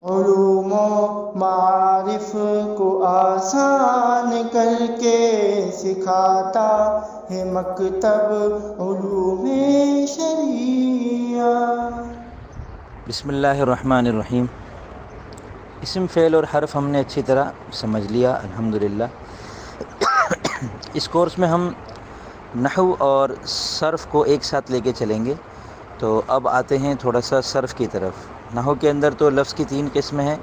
علوم و معارف کو آسان کر کے سکھاتا ہے مکتب علوم شریعہ۔ بسم اللہ الرحمن الرحیم۔ اسم فعل اور حرف ہم نے اچھی طرح سمجھ لیا الحمدللہ۔ اس کورس میں ہم نحو اور صرف کو ایک ساتھ لے کے چلیں گے۔ تو اب آتے ہیں تھوڑا سا صرف کی طرف۔ نحو کے اندر تو لفظ کی 3 قسمیں ہیں،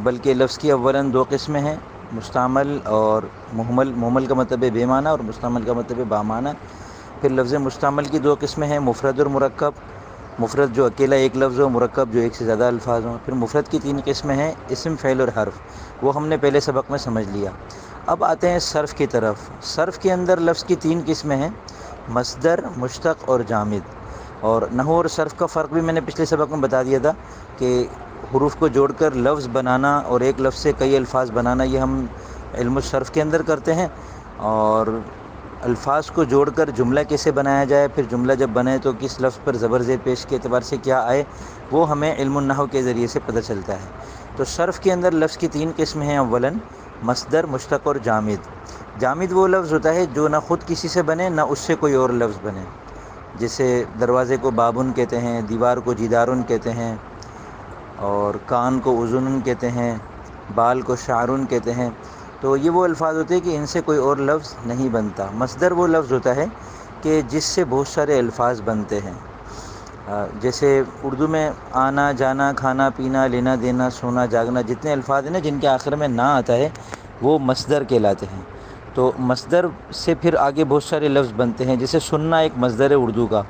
بلکہ لفظ کی اولاً 2 قسمیں ہیں، مستعمل اور مہمل۔ مہمل کا مطلب ہے بے معنی اور مستعمل کا مطلب ہے با معنی۔ پھر لفظ مستعمل کی 2 قسمیں ہیں، مفرد اور مرکب۔ مفرد جو اکیلا ایک لفظ ہو، مرکب جو ایک سے زیادہ الفاظ ہوں۔ پھر مفرد کی 3 قسمیں ہیں، اسم، فعل اور حرف، وہ ہم نے پہلے سبق میں سمجھ لیا۔ اب آتے ہیں صرف کی طرف۔ صرف کے اندر لفظ کی 3 قسمیں ہیں، مصدر، مشتق اور جامد۔ اور نحو اور صرف کا فرق بھی میں نے پچھلے سبق میں بتا دیا تھا کہ حروف کو جوڑ کر لفظ بنانا اور ایک لفظ سے کئی الفاظ بنانا یہ ہم علم الصرف کے اندر کرتے ہیں، اور الفاظ کو جوڑ کر جملہ کیسے بنایا جائے، پھر جملہ جب بنے تو کس لفظ پر زبر زیر پیش کے اعتبار سے کیا آئے، وہ ہمیں علم النحو کے ذریعے سے پتہ چلتا ہے۔ تو صرف کے اندر لفظ کی 3 قسمیں ہیں، اولاً مصدر، مشتق اور جامد۔ جامد وہ لفظ ہوتا ہے جو نہ خود کسی سے بنے نہ اس سے کوئی اور لفظ بنے، جیسے دروازے کو بابن کہتے ہیں، دیوار کو جدارن کہتے ہیں، اور کان کو اذن کہتے ہیں، بال کو شعرن کہتے ہیں۔ تو یہ وہ الفاظ ہوتے ہیں کہ ان سے کوئی اور لفظ نہیں بنتا۔ مصدر وہ لفظ ہوتا ہے کہ جس سے بہت سارے الفاظ بنتے ہیں، جیسے اردو میں آنا جانا، کھانا پینا، لینا دینا، سونا جاگنا، جتنے الفاظ ہیں نا جن کے آخر میں نا آتا ہے وہ مصدر کہلاتے ہیں۔ تو مصدر سے پھر آگے بہت سارے لفظ بنتے ہیں، جیسے سننا ایک مصدر ہے اردو کا،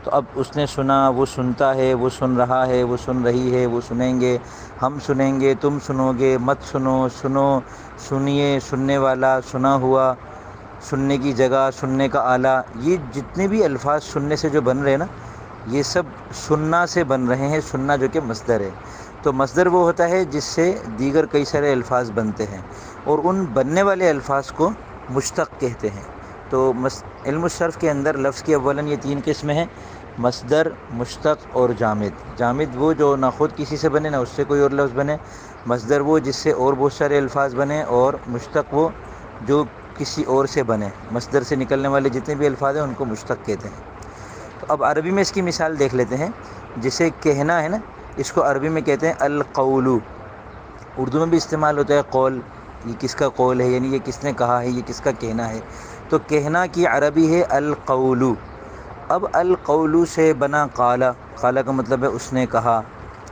تو اب اس نے سنا، وہ سنتا ہے، وہ سن رہا ہے، وہ سن رہی ہے، وہ سنیں گے، ہم سنیں گے، تم سنو گے، مت سنو، سنو، سنیے، سننے والا، سنا ہوا، سننے کی جگہ، سننے کا آلہ، یہ جتنے بھی الفاظ سننے سے جو بن رہے ہیں نا یہ سب سننا سے بن رہے ہیں، سننا جو کہ مصدر ہے۔ تو مصدر وہ ہوتا ہے جس سے دیگر کئی سارے الفاظ بنتے ہیں، اور ان بننے والے الفاظ کو مشتق کہتے ہیں۔ تو علم الصرف کے اندر لفظ کی اولاً یہ 3 قسمیں ہیں، مصدر، مشتق اور جامد۔ جامد وہ جو نہ خود کسی سے بنے نہ اس سے کوئی اور لفظ بنے، مصدر وہ جس سے اور بہت سارے الفاظ بنے، اور مشتق وہ جو کسی اور سے بنے۔ مصدر سے نکلنے والے جتنے بھی الفاظ ہیں ان کو مشتق کہتے ہیں۔ تو اب عربی میں اس کی مثال دیکھ لیتے ہیں۔ جسے کہنا ہے نا اس کو عربی میں کہتے ہیں القول۔ اردو میں بھی استعمال ہوتا ہے قول، یہ کس کا قول ہے، یعنی یہ کس نے کہا ہے، یہ کس کا کہنا ہے۔ تو کہنا کی عربی ہے القول۔ اب القول سے بنا قال۔ قال کا مطلب ہے اس نے کہا،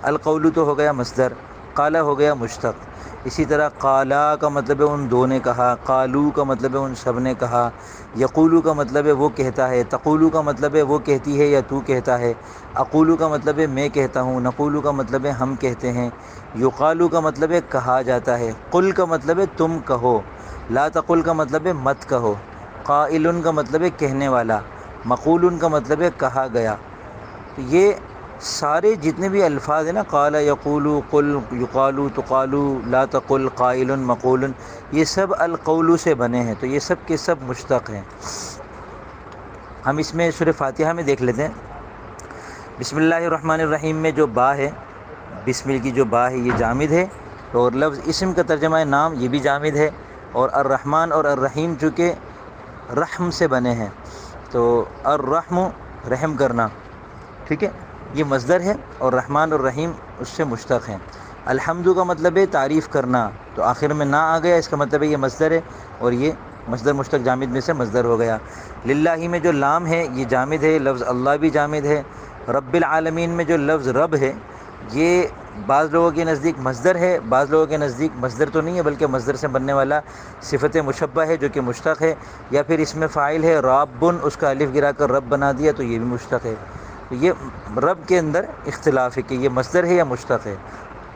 القول تو ہو گیا مصدر، قال ہو گیا مشتق۔ اسی طرح قالا کا مطلب ہے ان دو نے کہا، قالو کا مطلب ہے ان سب نے کہا، یقولو کا مطلب ہے وہ کہتا ہے، تقولو کا مطلب ہے وہ کہتی ہے یا تو کہتا ہے، اقولو کا مطلب ہے میں کہتا ہوں، نقولو کا مطلب ہے ہم کہتے ہیں، یقالو کا مطلب ہے کہا جاتا ہے، قل کا مطلب ہے تم کہو، لا تقل کا مطلب ہے مت کہو، قائل کا مطلب ہے کہنے والا، مقول کا مطلب ہے کہا گیا۔ تو یہ سارے جتنے بھی الفاظ ہیں نا، قال، یقول، قل، یقال، تقال، لا تقل، قائل، مقول، یہ سب القول سے بنے ہیں، تو یہ سب کے سب مشتق ہیں۔ ہم اس میں سورہ فاتحہ میں دیکھ لیتے ہیں۔ بسم اللہ الرحمن الرحیم میں جو با ہے، بسم کی جو با ہے یہ جامد ہے، اور لفظ اسم کا ترجمہ ہے نام، یہ بھی جامد ہے۔ اور الرحمن اور الرحیم چونکہ رحم سے بنے ہیں، تو الرحم رحم کرنا، ٹھیک ہے، یہ مصدر ہے، اور رحمان اور رحیم اس سے مشتق ہیں۔ الحمد کا مطلب ہے تعریف کرنا، تو آخر میں نہ آ گیا، اس کا مطلب ہے یہ مصدر ہے، اور یہ مصدر مشتق جامد میں سے مصدر ہو گیا۔ للہ میں جو لام ہے یہ جامد ہے، لفظ اللہ بھی جامد ہے۔ رب العالمین میں جو لفظ رب ہے یہ بعض لوگوں کے نزدیک مصدر ہے، بعض لوگوں کے نزدیک مصدر تو نہیں ہے بلکہ مصدر سے بننے والا صفت مشبہ ہے جو کہ مشتق ہے، یا پھر اس میں فاعل ہے رابن، اس کا الف گرا کر رب بنا دیا تو یہ بھی مشتق ہے۔ تو یہ رب کے اندر اختلاف ہے کہ یہ مصدر ہے یا مشتق ہے۔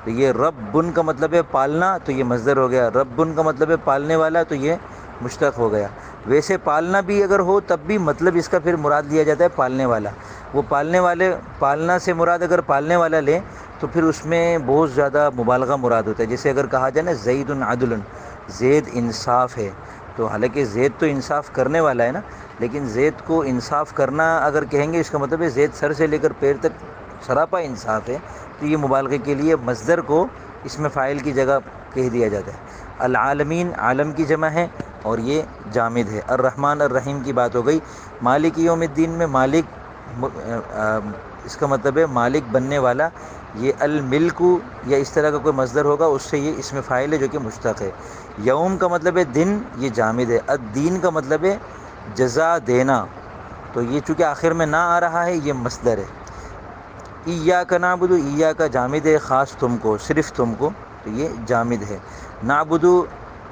تو یہ ربن کا مطلب ہے پالنا، تو یہ مصدر ہو گیا، ربن کا مطلب ہے پالنے والا، تو یہ مشتق ہو گیا۔ ویسے پالنا بھی اگر ہو تب بھی مطلب اس کا پھر مراد لیا جاتا ہے پالنے والا۔ وہ پالنے والے، پالنا سے مراد اگر پالنے والا لیں تو پھر اس میں بہت زیادہ مبالغہ مراد ہوتا ہے۔ جیسے اگر کہا جائے نا زید عدل، زید انصاف ہے، تو حالانکہ زید تو انصاف کرنے والا ہے نا، لیکن زید کو انصاف کرنا اگر کہیں گے اس کا مطلب ہے زید سر سے لے کر پیر تک سراپا انصاف ہے، تو یہ مبالغے کے لیے مصدر کو اسم فاعل کی جگہ کہہ دیا جاتا ہے۔ العالمین عالم کی جمع ہے اور یہ جامد ہے۔ الرحمن الرحیم کی بات ہو گئی۔ مالک یوم الدین میں مالک اس کا مطلب ہے مالک بننے والا، یہ الملک یا اس طرح کا کوئی مصدر ہوگا، اس سے یہ اسم فاعل ہے جو کہ مشتق ہے۔ یوم کا مطلب ہے دن، یہ جامد ہے۔ الدین کا مطلب ہے جزا دینا، تو یہ چونکہ آخر میں نہ آ رہا ہے یہ مصدر ہے۔ ایاک نعبد، ایاک جامد ہے، خاص تم کو، صرف تم کو، تو یہ جامد ہے۔ نعبد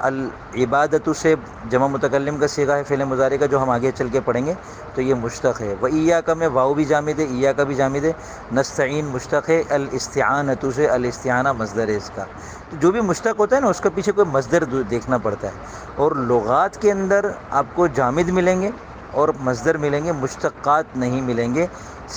العبادت سے جمع متکلم کا صیغہ ہے فعل مضارع کا، جو ہم آگے چل کے پڑھیں گے، تو یہ مشتق ہے۔ و ایاک میں واو بھی جامد ہے، ایاک بھی جامد ہے۔ نستعین مشتق ہے۔ الاستعانۃ سے، الاستعانہ مصدر ہے اس کا۔ تو جو بھی مشتق ہوتا ہے نا اس کا پیچھے کوئی مصدر دیکھنا پڑتا ہے، اور لغات کے اندر آپ کو جامد ملیں گے اور مصدر ملیں گے، مشتقات نہیں ملیں گے،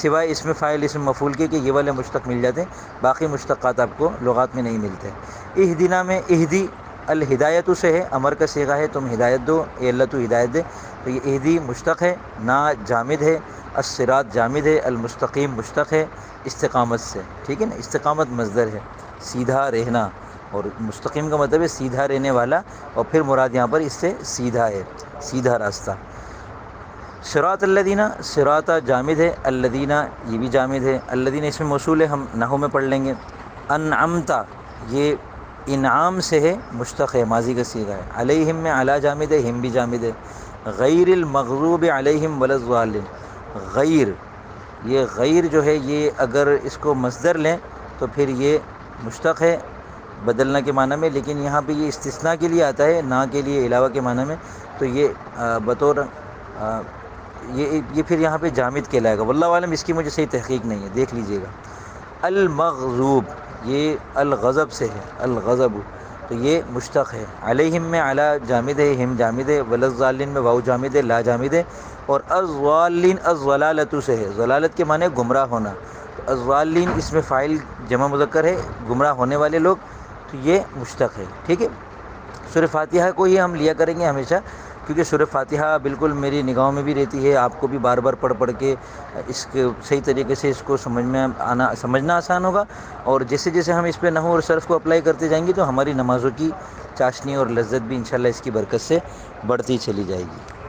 سوائے اسم فاعل اسم مفعول کے کہ یہ والے مشتق مل جاتے ہیں، باقی مشتقات آپ کو لغات میں نہیں ملتے۔ اہدنا میں اہدی الہدایت سے ہے، امر کا صیغہ ہے، تم ہدایت دو، اے اللہ تو ہدایت دے، تو یہ اہدی مشتق ہے، نا جامد ہے، الصراط جامد ہے، المستقیم مشتق ہے استقامت سے، ٹھیک ہے نا، استقامت مصدر ہے، سیدھا رہنا، اور مستقیم کا مطلب ہے سیدھا رہنے والا، اور پھر مراد یہاں پر اس سے سیدھا ہے، سیدھا راستہ۔ صراط الذین، صراط جامد ہے، الذین یہ بھی جامد ہے، الذین اس میں موصول ہے، ہم نحو میں پڑھ لیں گے۔ انعمت یہ انعام سے ہے، مشتق ہے، ماضی کا صیغہ ہے۔ علیہم میں علی جامد ہے، ہم بھی جامد ہے۔ غیر المغضوب علیہم ولا الضالین، غیر، یہ غیر جو ہے یہ اگر اس کو مصدر لیں تو پھر یہ مشتق ہے بدلنا کے معنی میں، لیکن یہاں پہ یہ استثناء کے لیے آتا ہے، نہ کے لیے، علاوہ کے معنی میں، تو یہ بطور یہ پھر یہاں پہ جامد کہلائے گا، واللہ عالم، اس کی مجھے صحیح تحقیق نہیں ہے، دیکھ لیجئے گا۔ المغضوب یہ الغضب سے ہے، الغضب، تو یہ مشتق ہے۔ علیہم میں علی جامد ہے، ہم جامد ہے، ولا الضالین میں واو جامد ہے، لا جامد ہے، اور الضالین الضلالۃ سے ہے، ضلالت کے معنی گمراہ ہونا، تو الضالین اس میں فاعل جمع مذکر ہے، گمراہ ہونے والے لوگ، تو یہ مشتق ہے، ٹھیک ہے۔ سورہ فاتحہ کو ہی ہم لیا کریں گے ہمیشہ، کیونکہ سورہ فاتحہ بالکل میری نگاہوں میں بھی رہتی ہے، آپ کو بھی بار بار پڑھ کے اس کے صحیح طریقے سے اس کو سمجھنا آسان ہوگا، اور جیسے جیسے ہم اس پہ نحو اور صرف کو اپلائی کرتے جائیں گے تو ہماری نمازوں کی چاشنی اور لذت بھی انشاءاللہ اس کی برکت سے بڑھتی چلی جائے گی۔